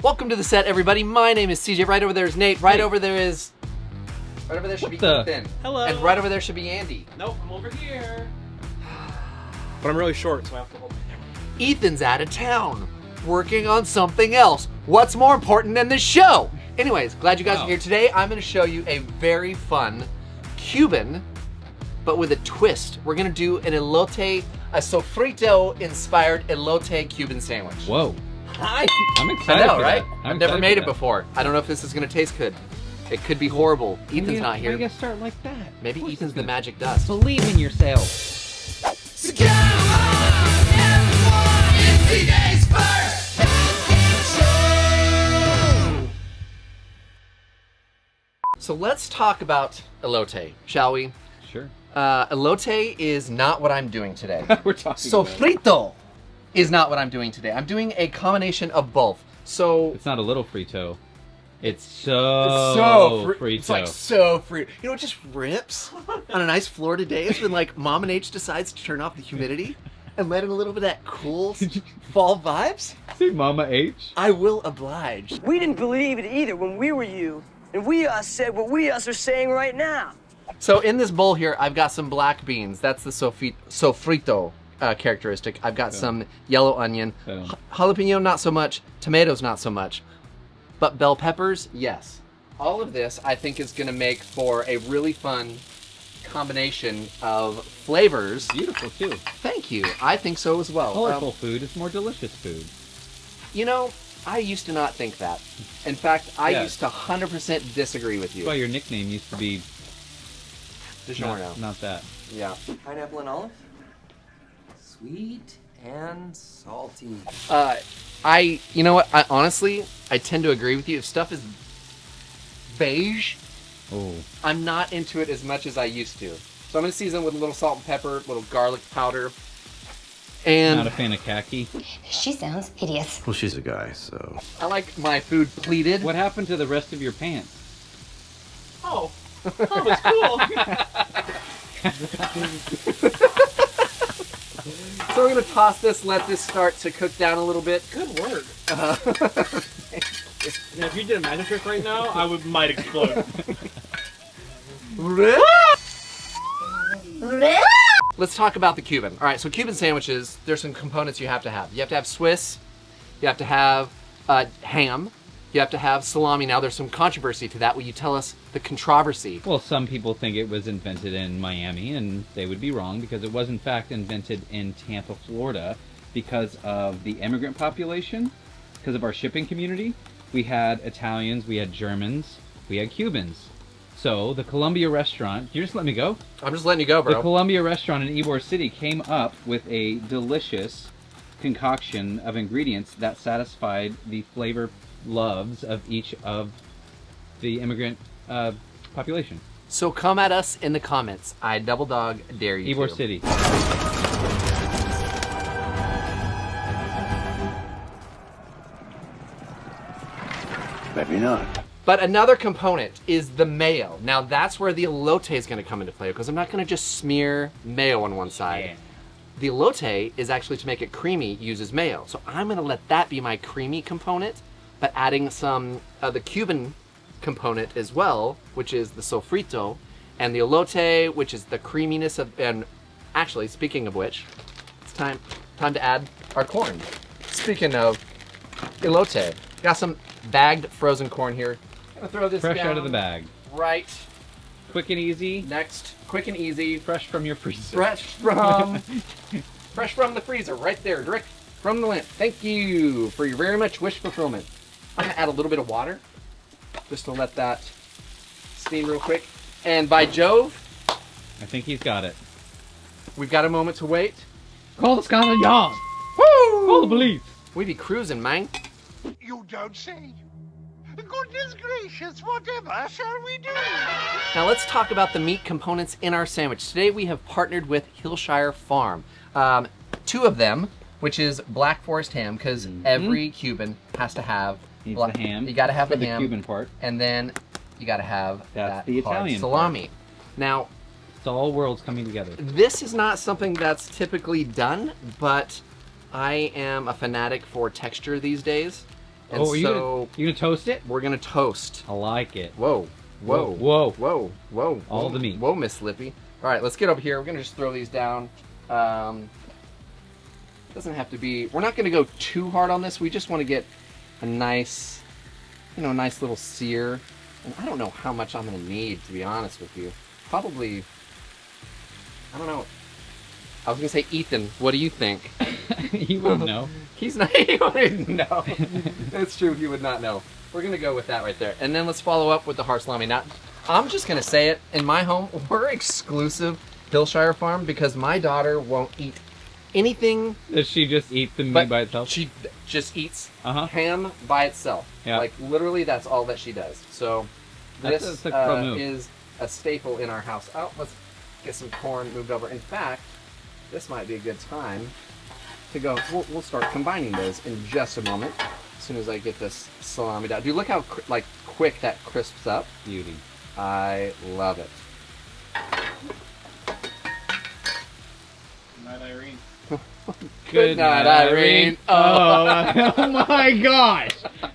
Welcome to the set, everybody. My name is CJ. Right over there is Nate. Right over there is... Right over there should be Ethan. Hello. And right over there should be Andy. Nope, I'm over here. But I'm really short, so I have to hold my camera. Ethan's out of town, working on something else. What's more important than this show? Anyways, glad you guys are here today. I'm going to show you a very fun Cuban, but with a twist. We're going to do an elote, a Sofrito-Inspired Elote Cuban Sandwich. Whoa. Hi. I'm excited. I know, for right? That. I've never made it before. I don't know if this is going to taste good. It could be horrible. Ethan's not here. Why do you start like that? Maybe Ethan's the magic dust. Believe in yourself. So come on, everyone, it's today's first show. So let's talk about elote, shall we? Sure. Elote is not what I'm doing today. We're talking Sofrito is not what I'm doing today. I'm doing a combination of both. So It's not a little frito. It's so frito. It's like so free. You know, it just rips on a nice Florida day. It's when like Mom and H decides to turn off the humidity and let in a little bit of that cool fall vibes. See Mama H? I will oblige. We didn't believe it either when we were you, and we said what we are saying right now. So in this bowl here, I've got some black beans. That's the Sofrito characteristic. I've got some yellow onion. Jalapeno, not so much. Tomatoes, not so much. But bell peppers, yes. All of this, I think, is going to make for a really fun combination of flavors. Beautiful, too. Thank you. I think so as well. Colorful food is more delicious food. You know, I used to not think that. In fact, I used to 100% disagree with you. That's why your nickname used to be DiGiorno. not that. Yeah. Pineapple and olive. Sweet and salty. You know what? Honestly, I tend to agree with you. If stuff is beige, I'm not into it as much as I used to. So I'm going to season with a little salt and pepper, a little garlic powder. And Not a fan of khaki. She sounds hideous. Well, she's a guy, so... I like my food pleated. What happened to the rest of your pants? Oh, that was cool. So we're going to toss this, let this start to cook down a little bit. Good work. Now, if you did a magic trick right now, I might explode. Let's talk about the Cuban. All right, so Cuban sandwiches, there's some components you have to have. You have to have Swiss, you have to have ham, you have to have salami. Now, there's some controversy to that. Will you tell us the controversy? Well, some people think it was invented in Miami, and they would be wrong because it was in fact invented in Tampa, Florida, because of the immigrant population, because of our shipping community. We had Italians, we had Germans, we had Cubans. So the Columbia restaurant, you just let me go? I'm just letting you go, bro. The Columbia restaurant in Ybor City came up with a delicious concoction of ingredients that satisfied the flavor loves of each of the immigrant population. So come at us in the comments. I double dog dare you Ybor to. City. Maybe not. But another component is the mayo. Now that's where the elote is going to come into play, because I'm not going to just smear mayo on one side. Yeah. The elote is actually, to make it creamy, uses mayo. So I'm going to let that be my creamy component, but adding some of the Cuban component as well, which is the sofrito, and the elote, which is the creaminess of, and actually, speaking of which, it's time to add our corn. Speaking of elote, got some bagged frozen corn here. I'm gonna throw this Fresh down out of the bag. right Quick and easy. next, quick and easy, Fresh from your freezer. fresh from the freezer, right there, direct from the lamp. Thank you for your very much wish fulfillment. I'm gonna add a little bit of water, just to let that steam real quick. And by Jove, I think he's got it. we've got a moment to wait. Call the Scotland Yard. Woo! Call the police. We be cruising, man. You don't say. Goodness gracious, whatever shall we do? Now let's talk about the meat components in our sandwich. Today we have partnered with Hillshire Farm. Two of them, which is Black Forest ham, because every Cuban has to have Needs the ham. You gotta have for the ham. Cuban part. And then you gotta have That's that the hard Italian salami. Now, It's all worlds coming together. this is not something that's typically done, but I am a fanatic for texture these days. And Oh, so you gonna toast it? we're gonna toast. I like it. Whoa, whoa, Whoa. whoa, whoa. All whoa, the meat. Whoa, Miss Lippy. All right, let's get over here. We're gonna just throw these down. Doesn't have to be. We're not gonna go too hard on this. We just want to get a nice, nice little sear. And I don't know how much I'm gonna need, to be honest with you. Probably. I don't know. I was gonna say Ethan. What do you think? He wouldn't know. He's not. He wouldn't know. That's true. He would not know. We're gonna go with that right there, and then let's follow up with the hard salami. Now, I'm just gonna say it. In my home, we're exclusive Hillshire Farm because my daughter won't eat anything. Does she just eat the meat by itself? She just eats Uh-huh. ham by itself. Yeah. Like literally, that's all that she does. So That's this a pro move. is a staple in our house. Oh, let's get some corn moved over. In fact, this might be a good time to go. We'll start combining those in just a moment. As soon as I get this salami down. Dude, look how quick that crisps up. Beauty. I love it. Good night, Irene. Good night, Irene. Oh my gosh!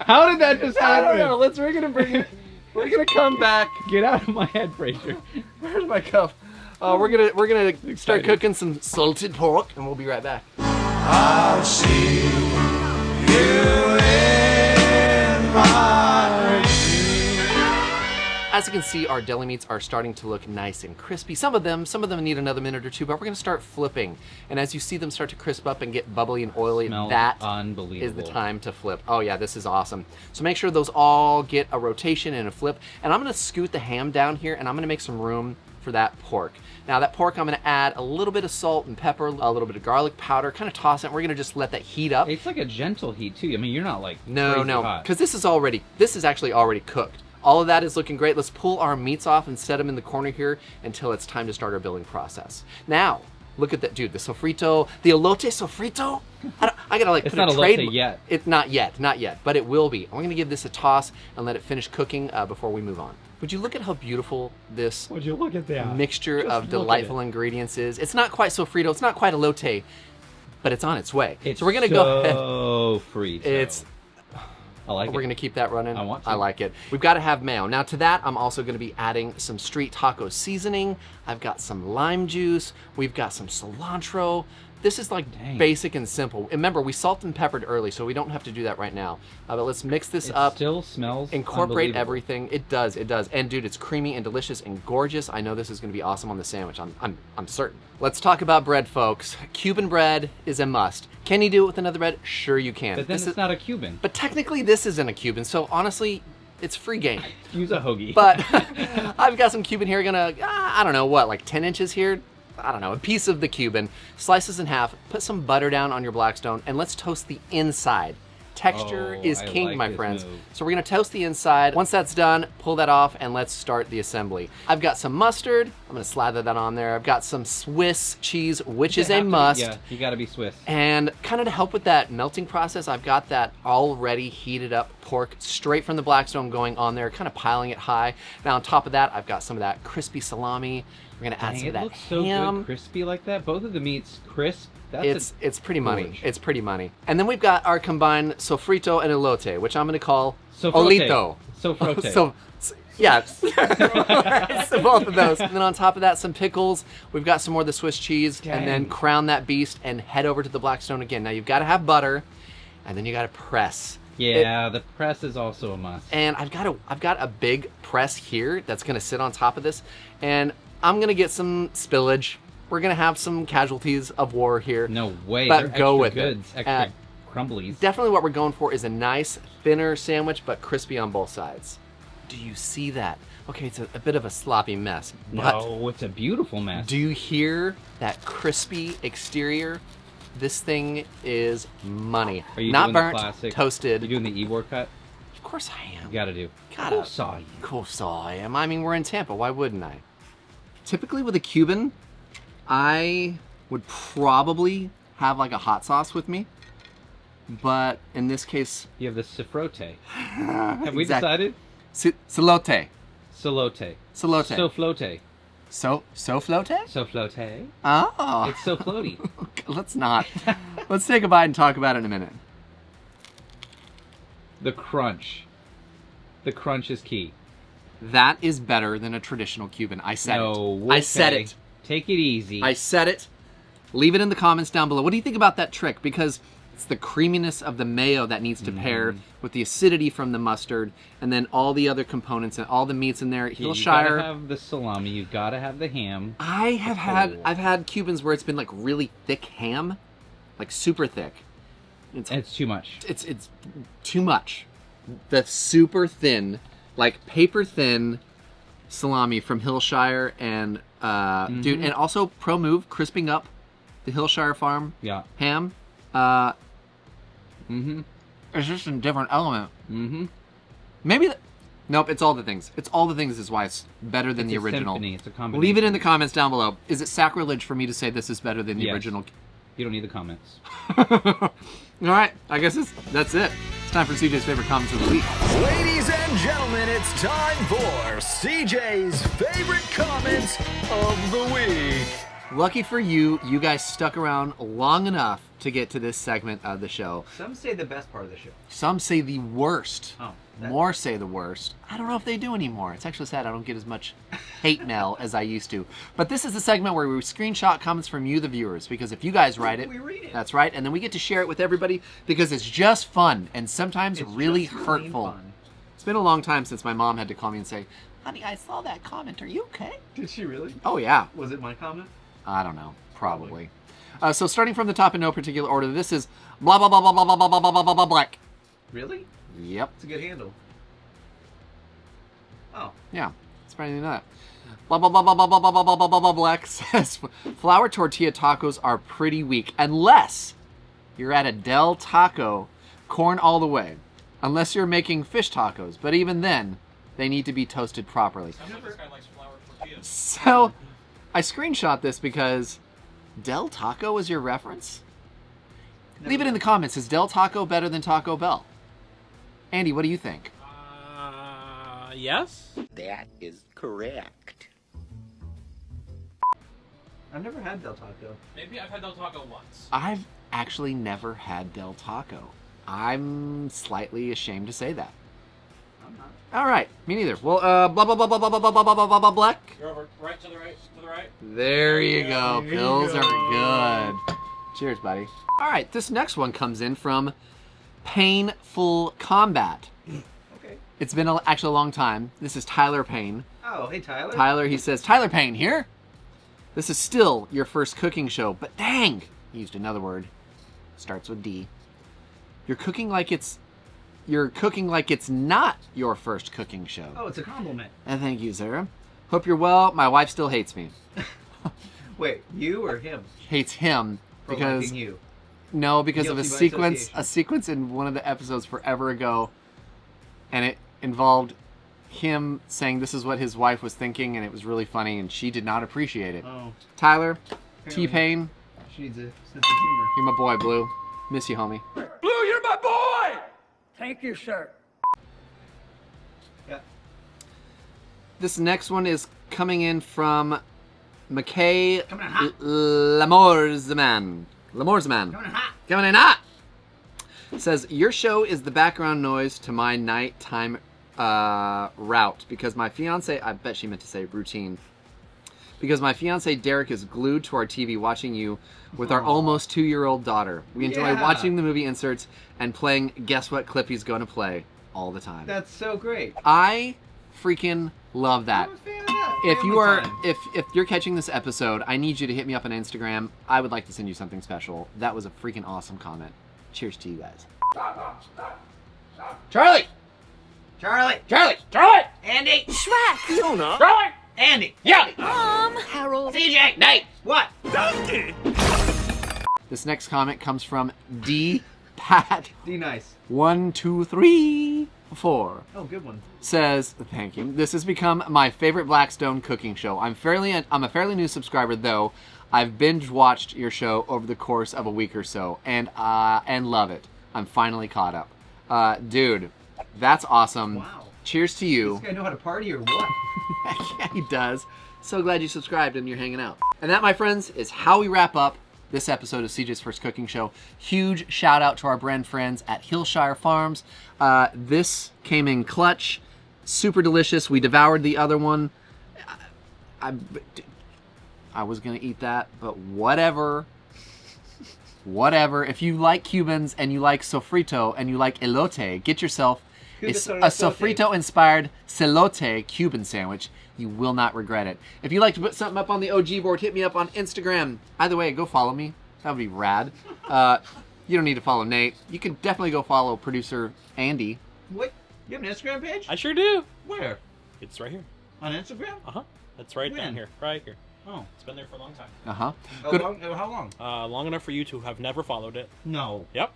How did that just I don't happen? know. We're gonna bring it. We're gonna come back. Get out of my head, Fraser. Where's my cup? We're gonna start cooking some salted pork, and we'll be right back. I'll see you in my dreams. As you can see, our deli meats are starting to look nice and crispy. Some of them need another minute or two, but we're gonna start flipping. And as you see them start to crisp up and get bubbly and oily, Smells that unbelievable. is the time to flip. Oh yeah, this is awesome. So make sure those all get a rotation and a flip. And I'm gonna scoot the ham down here, and I'm gonna make some room for that pork. Now that pork, I'm gonna add a little bit of salt and pepper, a little bit of garlic powder, kind of toss it. We're gonna just let that heat up. It's like a gentle heat too. I mean, you're not like No, crazy no, hot. because this is actually already cooked. All of that is looking great. Let's pull our meats off and set them in the corner here until it's time to start our building process. Now, look at that, dude, the sofrito, the elote-sofrito. I gotta like It's put not a trade. elote yet. It's not yet, but it will be. I'm gonna give this a toss and let it finish cooking before we move on. Would you look at how beautiful this Would you look at that? mixture Just of look at delightful it. ingredients is? It's not quite sofrito, it's not quite elote, but it's on its way. It's so we're gonna go ahead. so frito. It's I like We're it. gonna keep that running. I want to. I like it. We've got to have mayo. Now to that, I'm also gonna be adding some street taco seasoning. I've got some lime juice. We've got some cilantro. This is like Dang. basic and simple. And remember, we salt and peppered early, so we don't have to do that right now. But let's mix this It up. still smells Incorporate unbelievable. everything. It does. And dude, it's creamy and delicious and gorgeous. I know this is gonna be awesome on the sandwich. I'm certain. Let's talk about bread, folks. Cuban bread is a must. Can you do it with another bread? Sure you can. But then This it's is- not a Cuban. But technically, this isn't a Cuban, so honestly, it's free game. Use a hoagie. But I've got some Cuban here. Gonna, I don't know what, like 10 inches here? I don't know, a piece of the Cuban. Slice this in half, put some butter down on your Blackstone, and let's toast the inside. Texture Oh, is I king, like my this friends. move. So we're gonna toast the inside. Once that's done, pull that off and let's start the assembly. I've got some mustard. I'm gonna slather that on there. I've got some Swiss cheese, which is a must. Yeah, you gotta be Swiss. And kind of to help with that melting process, I've got that already heated up pork straight from the Blackstone going on there, kind of piling it high. Now on top of that, I've got some of that crispy salami. We're gonna add Dang, some of it that looks so ham. good, crispy like that. Both of the meats crisp. That's It's pretty money. gorge. It's pretty money. And then we've got our combined sofrito and elote, which I'm gonna call Sofrote. olito. Sofrote. Yes. So both of those. And then on top of that, some pickles. We've got some more of the Swiss cheese. And then Dang. crown that beast and head over to the Blackstone again. Now you've got to have butter, and then you got to press. Yeah, the press is also a must. And I've got a big press here that's gonna sit on top of this, and I'm gonna get some spillage. We're gonna have some casualties of war here. No way. But They're go extra with goods, it. extra crumblies. Definitely what we're going for is a nice, thinner sandwich, but crispy on both sides. Do you see that? Okay, it's a bit of a sloppy mess, but No, it's a beautiful mess. do you hear that crispy exterior? This thing is money. Are you Not doing burnt, the classic? toasted. You doing the Ybor cut? Of course I am. You gotta do. Gotta. Saw you. Cool saw I am. I mean, we're in Tampa. Why wouldn't I? Typically with a Cuban, I would probably have like a hot sauce with me. But in this case, You have the Sofrito. Have we Exactly. decided? Salote. Solote. Salote. Soflote. Soflote? Soflote. Oh. It's so floaty. Let's not. Let's take a bite and talk about it in a minute. The crunch. The crunch is key. That is better than a traditional Cuban. I said No, it. I said okay. it. Take it easy. I said it. Leave it in the comments down below. What do you think about that trick? Because it's the creaminess of the mayo that needs to pair with the acidity from the mustard, and then all the other components and all the meats in there. You Hillshire. gotta have the salami. You gotta have the ham. I've had Cubans where it's been like really thick ham, like super thick. It's too much. It's too much. The super thin, like paper thin salami from Hillshire and dude, and also Pro Move crisping up the Hillshire Farm ham. It's just a different element. Maybe. Nope, it's all the things. It's all the things is why it's better than the original. Symphony. It's a combination. Leave it in the comments down below. Is it sacrilege for me to say this is better than the original? You don't need the comments. All right, I guess that's it. It's time for CJ's favorite comments of the week. Ladies and gentlemen, it's time for CJ's favorite comments of the week. Lucky for you, you guys stuck around long enough to get to this segment of the show. Some say the best part of the show. Some say the worst. Oh. More say the worst. I don't know if they do anymore. It's actually sad I don't get as much hate mail as I used to. But this is the segment where we screenshot comments from you, the viewers, because if you guys write it, we read it. That's right, and then we get to share it with everybody because it's just fun and sometimes It's really just plain hurtful. fun. It's been a long time since my mom had to call me and say, "Honey, I saw that comment. Are you okay?" Did she really? Oh yeah. Was it my comment? I don't know. Probably. So starting from the top in no particular order, this is blah blah blah blah blah blah blah blah blah blah blah black. Really? Yep. It's a good handle. Oh. Yeah. Surprised you know that. Blah blah blah blah blah blah blah blah blah blah blah black says flour tortilla tacos are pretty weak unless you're at a Del Taco, corn all the way. Unless you're making fish tacos, but even then, they need to be toasted properly. This guy likes flour tortillas. So, I screenshot this because Del Taco was your reference? Leave it in the comments. Is Del Taco better than Taco Bell? Andy, what do you think? Yes? That is correct. I've never had Del Taco. Maybe I've had Del Taco once. I've actually never had Del Taco. I'm slightly ashamed to say that. I'm not. All right, me neither. Well, blah blah blah blah blah blah blah blah blah blah blah black. You're over right to the right, to the right. There you go. There you Pills go. are good. Cheers, buddy. All right, this next one comes in from Painful Combat. Okay. It's been actually a long time. This is Tyler Payne. Oh, hey Tyler. Tyler, he says, Tyler Payne here. This is still your first cooking show, but dang, he used another word. Starts with D. You're cooking like it's not your first cooking show. Oh, it's a compliment. And thank you, Sarah. Hope you're well. My wife still hates me. Wait, you or him? Hates him For because liking you. no, because of a Guilty by sequence in one of the episodes forever ago, and it involved him saying this is what his wife was thinking, and it was really funny, and she did not appreciate it. Oh. Tyler, Apparently. T-Pain, She needs a sense of humor. you're my boy, Blue. Miss you, homie. Blue, you're my boy! Thank you, sir. Yeah. This next one is coming in from McKay Coming in hot. Lamorsman. Lamorsman. Coming in hot. Coming in hot. Says, your show is the background noise to my nighttime route because my fiance, I bet she meant to say routine, because my fiance Derek is glued to our TV watching you with our almost 2-year-old daughter. We enjoy Yeah. watching the movie inserts and playing guess what clip he's going to play all the time. That's so great. I freaking love that. I'm a fan of that. If you Family are time. if you're catching this episode, I need you to hit me up on Instagram. I would like to send you something special. That was a freaking awesome comment. Cheers to you guys. Charlie! Charlie. Charlie! Charlie! Andy. Shrek! Fiona! Charlie! Andy. Yeah! Harold! CJ. Nate. What? Donkey! This next comment comes from D Pat D nice. 1 2 3 4. Oh, good one. Says, thank you. This has become my favorite Blackstone cooking show. I'm a fairly new subscriber though. I've binge watched your show over the course of a week or so and love it. I'm finally caught up. Dude, that's awesome. Wow. Cheers to you. This guy know how to party or what? Yeah, he does. So glad you subscribed and you're hanging out. And that, my friends, is how we wrap up this episode of CJ's First Cooking Show. Huge shout out to our brand friends at Hillshire Farms. This came in clutch. Super delicious. We devoured the other one. I was going to eat that, but whatever. Whatever. If you like Cubans and you like sofrito and you like elote, get yourself a Sofrito-Inspired Elote Cuban Sandwich. You will not regret it. If you'd like to put something up on the OG board, hit me up on Instagram. Either way, go follow me. That would be rad. You don't need to follow Nate. You can definitely go follow producer Andy. What? You have an Instagram page? I sure do. Where? It's right here. On Instagram? Uh-huh. It's right down here. Right here. Oh. It's been there for a long time. Uh-huh. How long? Long enough for you to have never followed it. No. Yep.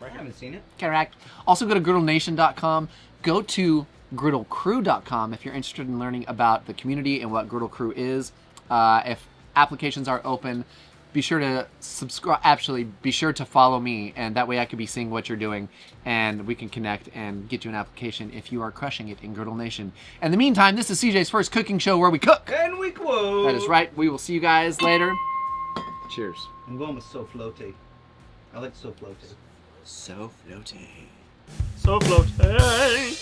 I haven't seen it. Correct. Also go to griddlenation.com. Go to griddlecrew.com if you're interested in learning about the community and what Griddle Crew is. If applications are open, be sure to subscribe. Actually, be sure to follow me, and that way I can be seeing what you're doing, and we can connect and get you an application if you are crushing it in Griddle Nation. In the meantime, this is CJ's First Cooking Show, where we cook. And we quote. That is right. We will see you guys later. Cheers. I'm going with Soflote. I like Soflote. Sofrito. So float. Hey!